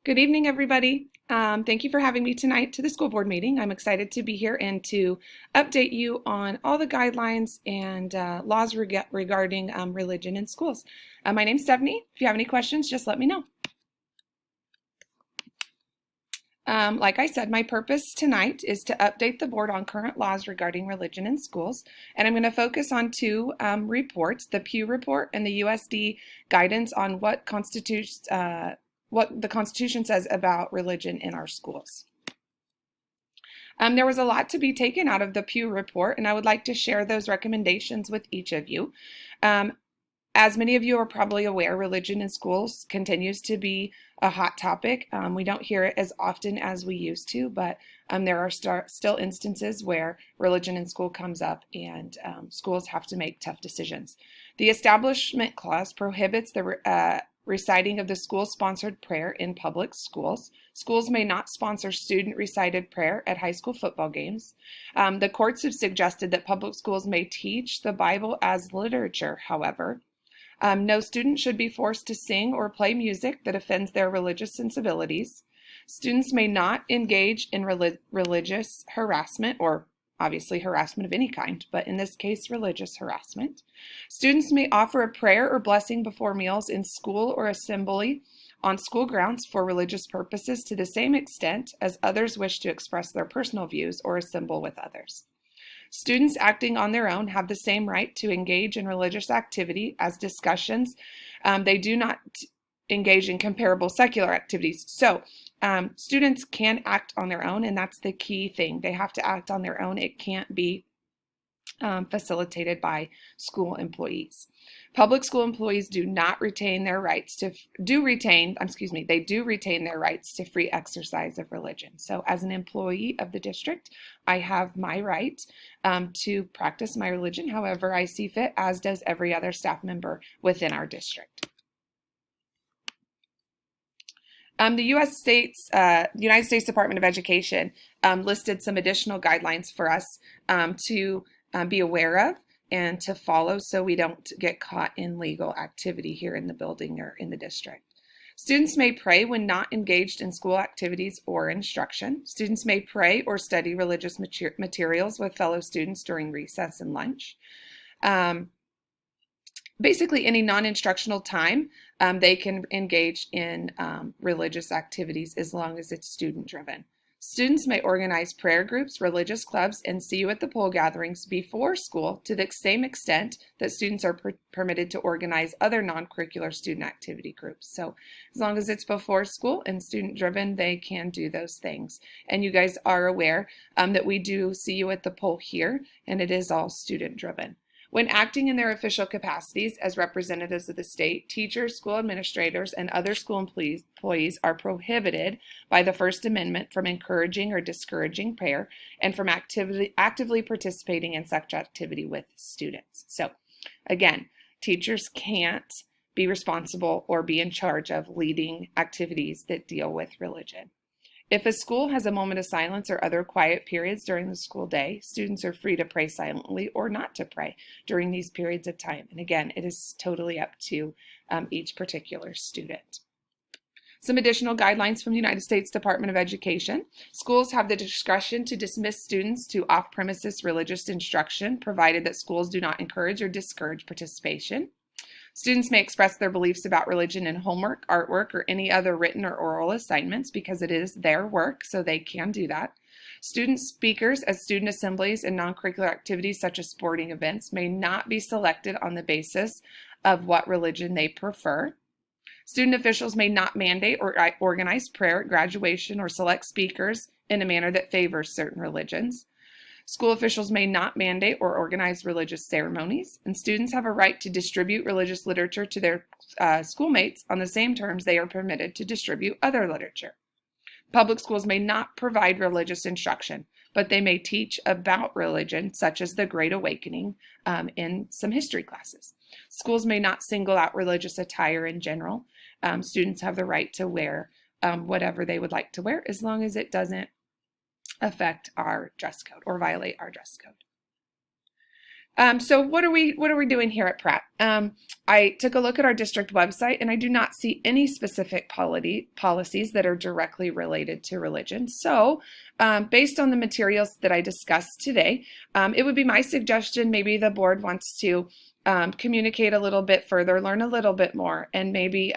Good evening, everybody. Thank you for having me tonight to the school board meeting. I'm excited to be here and to update you on all the guidelines and laws regarding religion in schools. My name's Stephanie. If you have any questions, just let me know. Like I said, my purpose tonight is to update the board on current laws regarding religion in schools, and I'm going to focus on two reports, the Pew Report and the USD guidance on what the Constitution says about religion in our schools. There was a lot to be taken out of the Pew Report, and I would like to share those recommendations with each of you. As many of you are probably aware, religion in schools continues to be a hot topic. We don't hear it as often as we used to, but there are still instances where religion in school comes up and schools have to make tough decisions. The Establishment Clause prohibits the reciting of the school-sponsored prayer in public schools. Schools may not sponsor student-recited prayer at high school football games. The courts have suggested that public schools may teach the Bible as literature, however. No student should be forced to sing or play music that offends their religious sensibilities. Students may not engage in religious harassment, or obviously harassment of any kind, but in this case, religious harassment. Students may offer a prayer or blessing before meals in school or assembly on school grounds for religious purposes to the same extent as others wish to express their personal views or assemble with others. Students acting on their own have the same right to engage in religious activity as discussions. They do not engage in comparable secular activities. So students can act on their own, and that's the key thing. They have to act on their own. It can't be facilitated by school employees. Public school employees do retain their rights to free exercise of religion. So as an employee of the district, I have my right to practice my religion however I see fit, as does every other staff member within our district. The United States Department of Education listed some additional guidelines for us to be aware of and to follow so we don't get caught in legal activity here in the building or in the district. Students may pray when not engaged in school activities or instruction. Students may pray or study religious materials with fellow students during recess and lunch. Basically, any non-instructional time, they can engage in religious activities as long as it's student-driven. Students may organize prayer groups, religious clubs, and see you at the poll gatherings before school to the same extent that students are permitted to organize other non-curricular student activity groups. So as long as it's before school and student-driven, they can do those things. And you guys are aware that we do see you at the poll here, and it is all student-driven. When acting in their official capacities as representatives of the state, teachers, school administrators, and other school employees are prohibited by the First Amendment from encouraging or discouraging prayer and from actively participating in such activity with students. So again, teachers can't be responsible or be in charge of leading activities that deal with religion. If a school has a moment of silence or other quiet periods during the school day, students are free to pray silently or not to pray during these periods of time. And again, it is totally up to each particular student. Some additional guidelines from the United States Department of Education. Schools have the discretion to dismiss students to off-premises religious instruction, provided that schools do not encourage or discourage participation. Students may express their beliefs about religion in homework, artwork, or any other written or oral assignments because it is their work, so they can do that. Student speakers at student assemblies and non-curricular activities such as sporting events may not be selected on the basis of what religion they prefer. Student officials may not mandate or organize prayer at graduation or select speakers in a manner that favors certain religions. School officials may not mandate or organize religious ceremonies, and students have a right to distribute religious literature to their schoolmates on the same terms they are permitted to distribute other literature. Public schools may not provide religious instruction, but they may teach about religion, such as the Great Awakening, in some history classes. Schools may not single out religious attire in general. Students have the right to wear whatever they would like to wear, as long as it doesn't affect our dress code or violate our dress code. So what are we doing here at Pratt? I took a look at our district website, and I do not see any specific policies that are directly related to religion. So based on the materials that I discussed today, it would be my suggestion maybe the board wants to communicate a little bit further, learn a little bit more, and maybe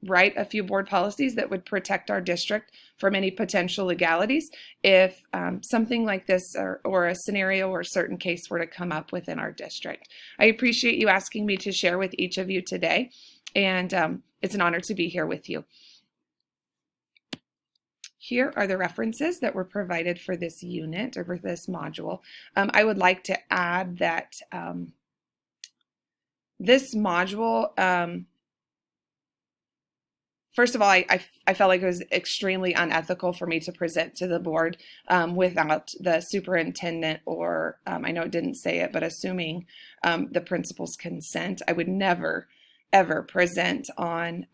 write a few board policies that would protect our district from any potential legalities if something like this or a scenario or a certain case were to come up within our district. I appreciate you asking me to share with each of you today, and it's an honor to be here with you. Here are the references that were provided for this unit or for this module. I would like to add that this module, first of all, I felt like it was extremely unethical for me to present to the board without the superintendent or, I know it didn't say it, but assuming the principal's consent. I would never, ever present on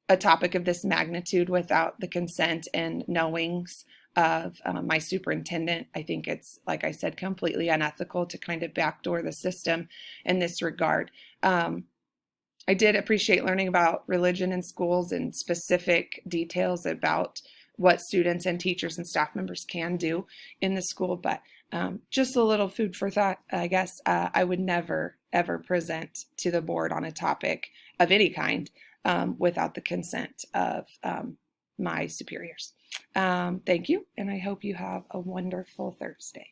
a topic of this magnitude without the consent and knowings of my superintendent. I think it's, like I said, completely unethical to kind of backdoor the system in this regard. I did appreciate learning about religion in schools and specific details about what students and teachers and staff members can do in the school, but just a little food for thought, I guess. I would never, ever present to the board on a topic of any kind without the consent of my superiors. Thank you, and I hope you have a wonderful Thursday.